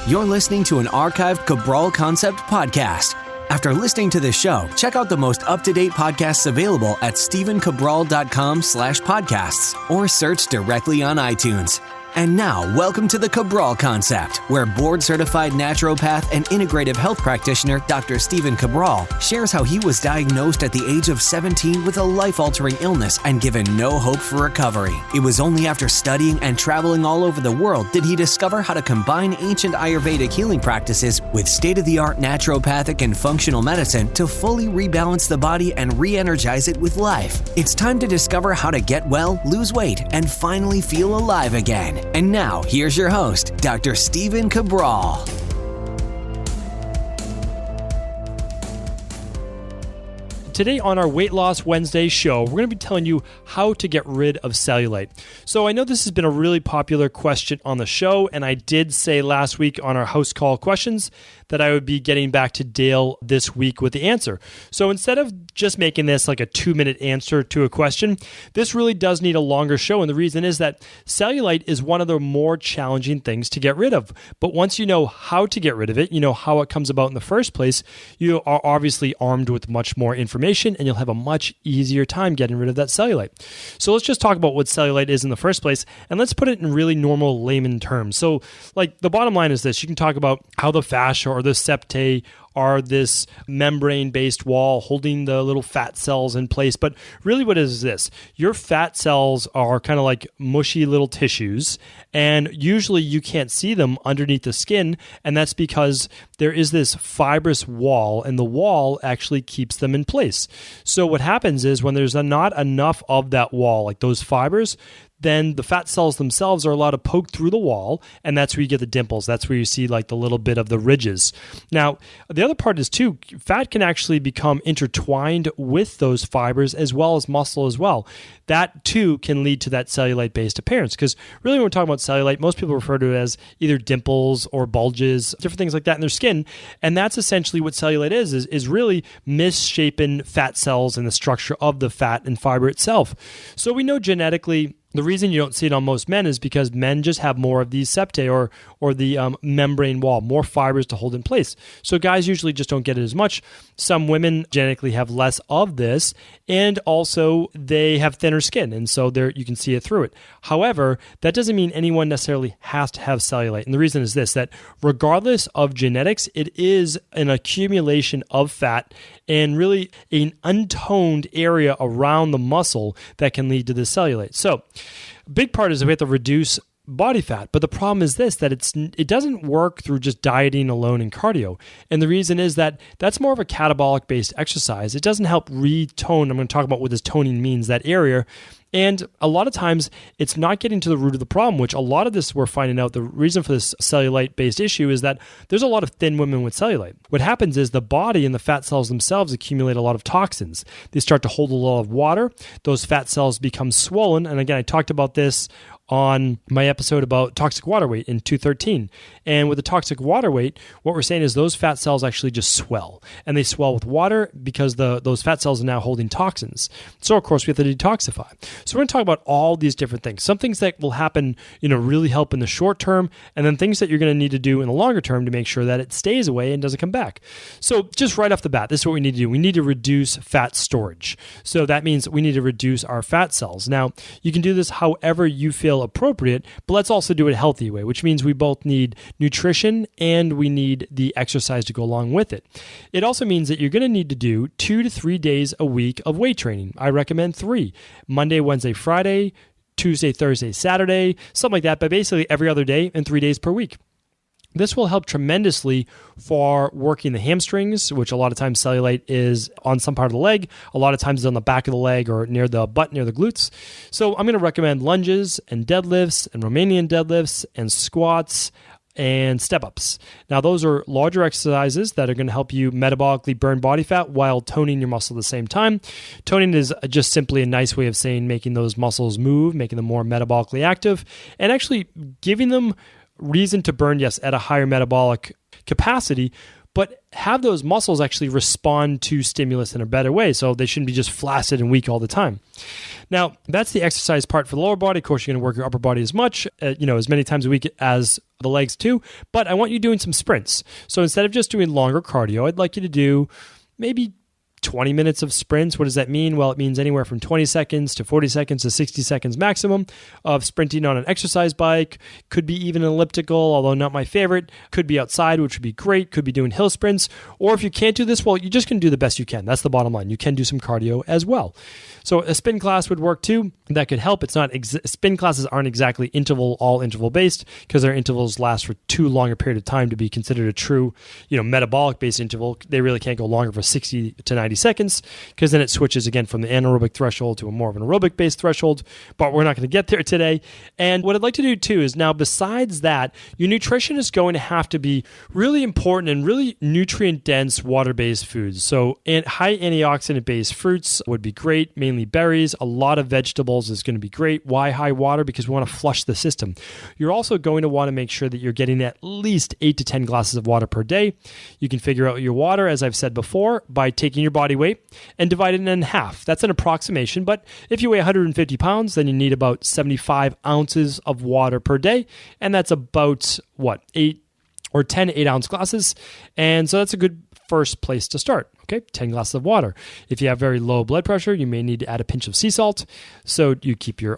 You're listening to an archived Cabral Concept podcast. After listening to this show, check out the most up-to-date podcasts available at stephencabral.com/podcasts or search directly on iTunes. And now, welcome to the Cabral Concept, where board-certified naturopath and integrative health practitioner Dr. Stephen Cabral shares how he was diagnosed at the age of 17 with a life-altering illness and given no hope for recovery. It was only after studying and traveling all over the world did he discover how to combine ancient Ayurvedic healing practices with state-of-the-art naturopathic and functional medicine to fully rebalance the body and re-energize it with life. It's time to discover how to get well, lose weight, and finally feel alive again. And now, here's your host, Dr. Stephen Cabral. Today on our Weight Loss Wednesday show, we're going to be telling you how to get rid of cellulite. So I know this has been a really popular question on the show, and I did say last week on our house call questions that I would be getting back to Dale this week with the answer. So instead of just making this like a 2-minute answer to a question, this really does need a longer show, and the reason is that cellulite is one of the more challenging things to get rid of. But once you know how to get rid of it, you know how it comes about in the first place, you are obviously armed with much more information, and you'll have a much easier time getting rid of that cellulite. So let's just talk about what cellulite is in the first place, and let's put it in really normal layman terms. So like the bottom line is this: you can talk about how the fascia or the septae are this membrane-based wall holding the little fat cells in place. But really what is this? Your fat cells are kind of like mushy little tissues, and usually you can't see them underneath the skin, and that's because there is this fibrous wall, and the wall actually keeps them in place. So what happens is when there's not enough of that wall, like those fibers, then the fat cells themselves are allowed to poke through the wall, and that's where you get the dimples. That's where you see like the little bit of the ridges. Now, the other part is too, fat can actually become intertwined with those fibers as well as muscle as well. That too can lead to that cellulite-based appearance, because really when we're talking about cellulite, most people refer to it as either dimples or bulges, different things like that in their skin, and that's essentially what cellulite is really misshapen fat cells in the structure of the fat and fiber itself. So we know genetically, the reason you don't see it on most men is because men just have more of these septae or the membrane wall, more fibers to hold in place. So guys usually just don't get it as much. Some women genetically have less of this, and also they have thinner skin, and so there you can see it through it. However, that doesn't mean anyone necessarily has to have cellulite. And the reason is this, that regardless of genetics, it is an accumulation of fat and really an untoned area around the muscle that can lead to the cellulite. So a big part is that we have to reduce body fat, but the problem is this, that it doesn't work through just dieting alone and cardio. And the reason is that that's more of a catabolic based exercise. It doesn't help retone. I'm going to talk about what this toning means, that area. And a lot of times it's not getting to the root of the problem, which a lot of this we're finding out the reason for this cellulite-based issue is that there's a lot of thin women with cellulite. What happens is the body and the fat cells themselves accumulate a lot of toxins. They start to hold a lot of water. Those fat cells become swollen. And again, I talked about this on my episode about toxic water weight in 213. And with the toxic water weight, what we're saying is those fat cells actually just swell. And they swell with water because those fat cells are now holding toxins. So of course we have to detoxify. So we're going to talk about all these different things. Some things that will happen, really help in the short term, and then things that you're going to need to do in the longer term to make sure that it stays away and doesn't come back. So just right off the bat, this is what we need to do. We need to reduce fat storage. So that means we need to reduce our fat cells. Now, you can do this however you feel appropriate, but let's also do it a healthy way, which means we both need nutrition and we need the exercise to go along with it. It also means that you're going to need to do 2 to 3 days a week of weight training. I recommend 3: Monday, Wednesday, Friday, Tuesday, Thursday, Saturday, something like that, but basically every other day and 3 days per week. This will help tremendously for working the hamstrings, which a lot of times cellulite is on some part of the leg. A lot of times it's on the back of the leg or near the butt, near the glutes. So I'm going to recommend lunges and deadlifts and Romanian deadlifts and squats and step-ups. Now, those are larger exercises that are going to help you metabolically burn body fat while toning your muscle at the same time. Toning is just simply a nice way of saying making those muscles move, making them more metabolically active, and actually giving them reason to burn, yes, at a higher metabolic capacity, but have those muscles actually respond to stimulus in a better way. So they shouldn't be just flaccid and weak all the time. Now, that's the exercise part for the lower body. Of course, you're going to work your upper body as much, as many times a week as the legs too. But I want you doing some sprints. So instead of just doing longer cardio, I'd like you to do maybe 20 minutes of sprints. What does that mean? Well, it means anywhere from 20 seconds to 40 seconds to 60 seconds maximum of sprinting on an exercise bike. Could be even an elliptical, although not my favorite. Could be outside, which would be great. Could be doing hill sprints. Or if you can't do this, well, you just can do the best you can. That's the bottom line. You can do some cardio as well. So a spin class would work too. That could help. It's not spin classes aren't exactly all interval based, because their intervals last for too long a period of time to be considered a true, metabolic based interval. They really can't go longer for 60 to 90 seconds, because then it switches again from the anaerobic threshold to a more of an aerobic based threshold. But we're not going to get there today. And what I'd like to do too is, now besides that, your nutrition is going to have to be really important and really nutrient dense water based foods. So high antioxidant based fruits would be great, mainly berries. A lot of vegetables is going to be great. Why high water? Because we want to flush the system. You're also going to want to make sure that you're getting at least 8 to 10 glasses of water per day. You can figure out your water, as I've said before, by taking your body weight and dividing it in half. That's an approximation, but if you weigh 150 pounds, then you need about 75 ounces of water per day, and that's about 8 or 10 8-ounce glasses. And so that's a good first place to start. Okay, 10 glasses of water. If you have very low blood pressure, you may need to add a pinch of sea salt, so you keep your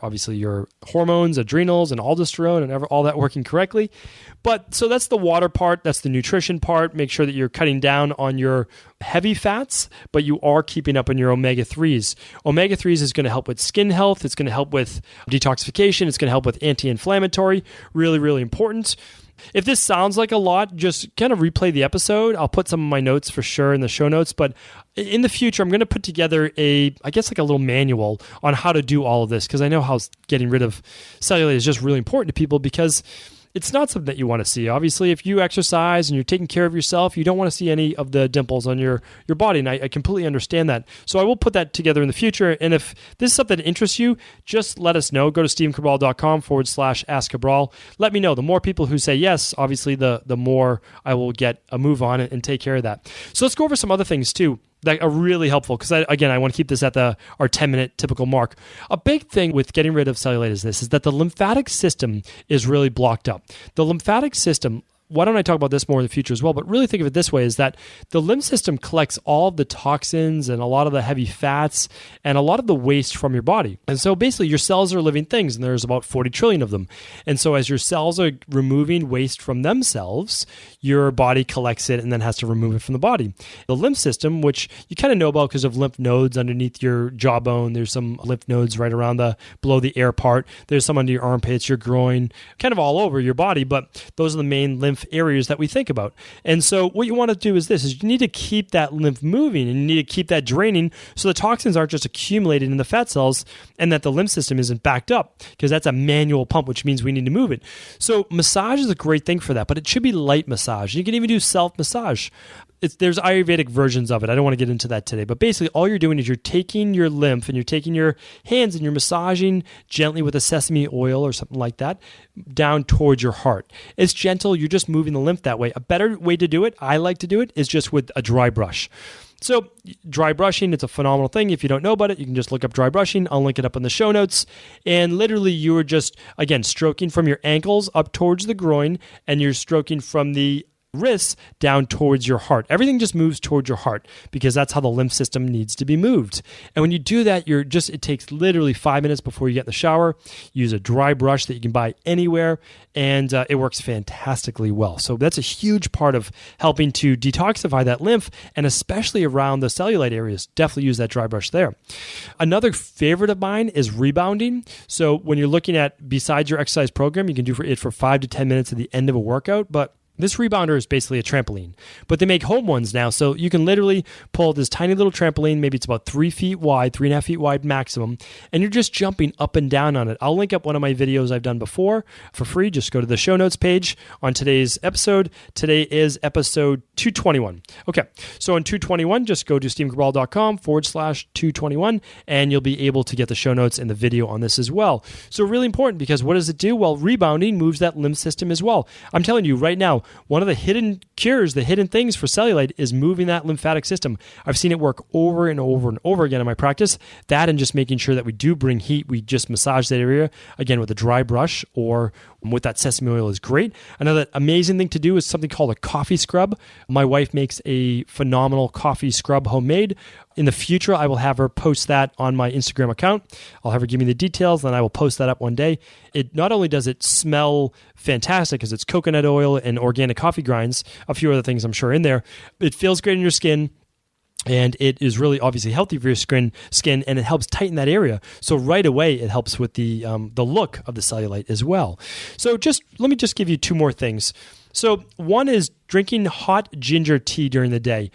hormones, adrenals, and aldosterone and all that working correctly. But so that's the water part. That's the nutrition part. Make sure that you're cutting down on your heavy fats, but you are keeping up on your omega-3s. Omega-3s is going to help with skin health. It's going to help with detoxification. It's going to help with anti-inflammatory. Really, really important. If this sounds like a lot, just kind of replay the episode. I'll put some of my notes for sure in the show notes, but in the future, I'm going to put together a little manual on how to do all of this, because I know how getting rid of cellulite is just really important to people, because it's not something that you want to see. Obviously, if you exercise and you're taking care of yourself, you don't want to see any of the dimples on your body, and I completely understand that. So I will put that together in the future, and if this is something that interests you, just let us know. Go to stevencabral.com/Ask Cabral. Let me know. The more people who say yes, obviously, the more I will get a move on it and take care of that. So let's go over some other things too that are really helpful, because I want to keep this at our 10-minute typical mark. A big thing with getting rid of cellulite is that the lymphatic system is really blocked up. The lymphatic system, why don't I talk about this more in the future as well, but really think of it this way, is that the lymph system collects all of the toxins and a lot of the heavy fats and a lot of the waste from your body. And so basically your cells are living things, and there's about 40 trillion of them. And so as your cells are removing waste from themselves, your body collects it and then has to remove it from the body. The lymph system, which you kind of know about because of lymph nodes underneath your jawbone, there's some lymph nodes right around below the air part, there's some under your armpits, your groin, kind of all over your body, but those are the main lymph areas that we think about. And so what you want to do is you need to keep that lymph moving, and you need to keep that draining so the toxins aren't just accumulated in the fat cells and that the lymph system isn't backed up, because that's a manual pump, which means we need to move it. So massage is a great thing for that, but it should be light massage. You can even do self-massage. There's Ayurvedic versions of it. I don't want to get into that today, but basically all you're doing is you're taking your lymph and you're taking your hands and you're massaging gently with a sesame oil or something like that down towards your heart. It's gentle. You're just moving the lymph that way. A better way to do it, I like to do it, is just with a dry brush. So dry brushing, it's a phenomenal thing. If you don't know about it, you can just look up dry brushing. I'll link it up in the show notes. And literally you are just, again, stroking from your ankles up towards the groin, and you're stroking from the wrists down towards your heart. Everything just moves towards your heart, because that's how the lymph system needs to be moved. And when you do that, it takes literally 5 minutes before you get in the shower. Use a dry brush that you can buy anywhere, and it works fantastically well. So that's a huge part of helping to detoxify that lymph, and especially around the cellulite areas. Definitely use that dry brush there. Another favorite of mine is rebounding. So when you're looking at, besides your exercise program, you can do it for 5 to 10 minutes at the end of a workout, but this rebounder is basically a trampoline, but they make home ones now. So you can literally pull this tiny little trampoline, maybe it's about 3 feet wide, 3.5 feet wide maximum, and you're just jumping up and down on it. I'll link up one of my videos I've done before for free. Just go to the show notes page on today's episode. Today is episode 221. Okay, so on 221, just go to stevencabral.com/221, and you'll be able to get the show notes and the video on this as well. So really important, because what does it do? Well, rebounding moves that lymph system as well. I'm telling you right now, one of the hidden cures, the hidden things for cellulite is moving that lymphatic system. I've seen it work over and over and over again in my practice. That and just making sure that we do bring heat. We just massage that area, again, with a dry brush or with that sesame oil is great. Another amazing thing to do is something called a coffee scrub. My wife makes a phenomenal coffee scrub homemade. In the future, I will have her post that on my Instagram account. I'll have her give me the details, and I will post that up one day. It not only does it smell fantastic because it's coconut oil and organic coffee grinds, a few other things I'm sure in there. It feels great in your skin. And it is really obviously healthy for your skin, and it helps tighten that area. So right away, it helps with the look of the cellulite as well. So let me just give you two more things. So one is drinking hot ginger tea during the day.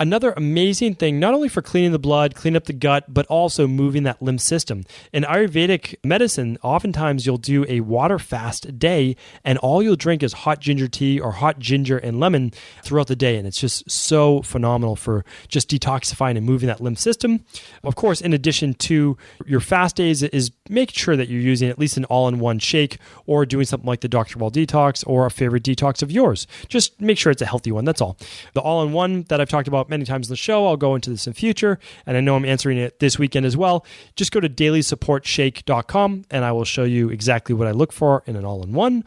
Another amazing thing, not only for cleaning the blood, cleaning up the gut, but also moving that lymph system. In Ayurvedic medicine, oftentimes you'll do a water fast day and all you'll drink is hot ginger tea or hot ginger and lemon throughout the day. And it's just so phenomenal for just detoxifying and moving that lymph system. Of course, in addition to your fast days, is make sure that you're using at least an all-in-one shake or doing something like the Dr. Cabral detox or a favorite detox of yours. Just make sure it's a healthy one, that's all. The all-in-one that I've talked about many times in the show, I'll go into this in future, and I know I'm answering it this weekend as well. Just go to dailysupportshake.com and I will show you exactly what I look for in an all-in-one.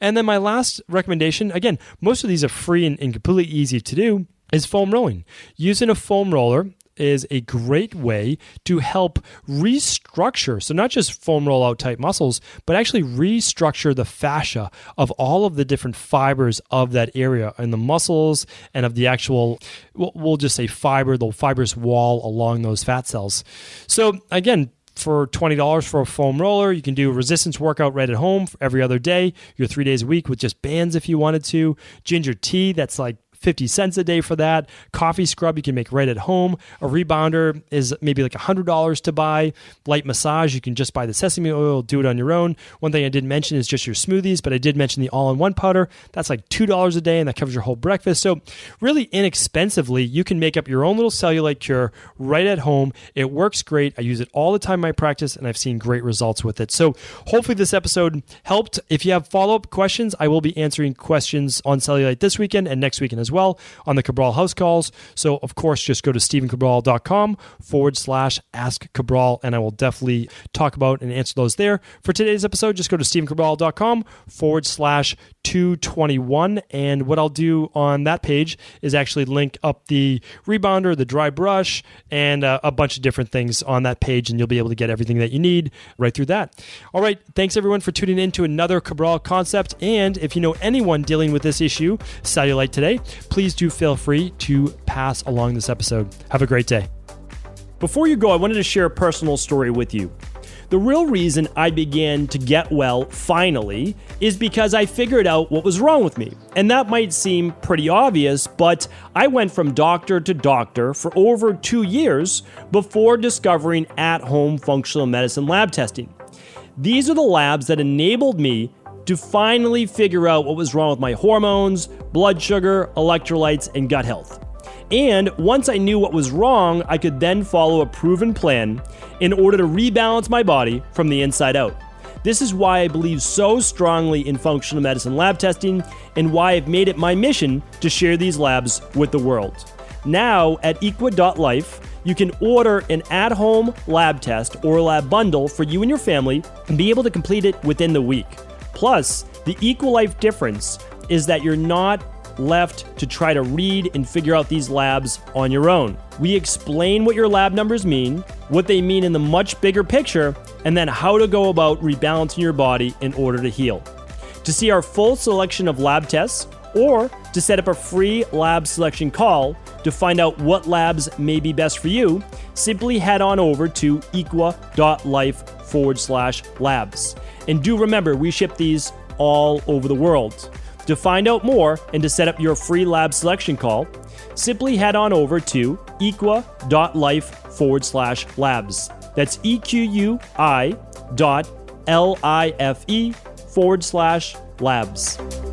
And then my last recommendation, again, most of these are free and completely easy to do, is foam rolling. Using a foam roller is a great way to help restructure, so not just foam roll out type muscles, but actually restructure the fascia of all of the different fibers of that area and the muscles and of the actual, we'll just say the fibrous wall along those fat cells. So again, for $20 for a foam roller, you can do a resistance workout right at home every other day, your 3 days a week with just bands if you wanted to. Ginger tea, that's like 50 cents a day for that. Coffee scrub you can make right at home. A rebounder is maybe like $100 to buy. Light massage, you can just buy the sesame oil, do it on your own. One thing I didn't mention is just your smoothies, but I did mention the all-in-one powder. That's like $2 a day, and that covers your whole breakfast. So really inexpensively, you can make up your own little cellulite cure right at home. It works great. I use it all the time in my practice, and I've seen great results with it. So hopefully this episode helped. If you have follow-up questions, I will be answering questions on cellulite this weekend and next weekend as well on the Cabral House Calls. So, of course, just go to stephencabral.com/ask Cabral, and I will definitely talk about and answer those there. For today's episode, just go to stephencabral.com/221. And what I'll do on that page is actually link up the rebounder, the dry brush, and a bunch of different things on that page, and you'll be able to get everything that you need right through that. All right. Thanks, everyone, for tuning in to another Cabral Concept. And if you know anyone dealing with this issue, cellulite today, please do feel free to pass along this episode. Have a great day. Before you go, I wanted to share a personal story with you. The real reason I began to get well finally is because I figured out what was wrong with me. And that might seem pretty obvious, but I went from doctor to doctor for over 2 years before discovering at-home functional medicine lab testing. These are the labs that enabled me to finally figure out what was wrong with my hormones, blood sugar, electrolytes, and gut health. And once I knew what was wrong, I could then follow a proven plan in order to rebalance my body from the inside out. This is why I believe so strongly in functional medicine lab testing and why I've made it my mission to share these labs with the world. Now at equa.life, you can order an at-home lab test or a lab bundle for you and your family and be able to complete it within the week. Plus, the EquaLife difference is that you're not left to try to read and figure out these labs on your own. We explain what your lab numbers mean, what they mean in the much bigger picture, and then how to go about rebalancing your body in order to heal. To see our full selection of lab tests, or to set up a free lab selection call to find out what labs may be best for you, simply head on over to equa.life/labs. And do remember, we ship these all over the world. To find out more and to set up your free lab selection call, simply head on over to equa.life/labs. That's EQUI.LIFE/labs.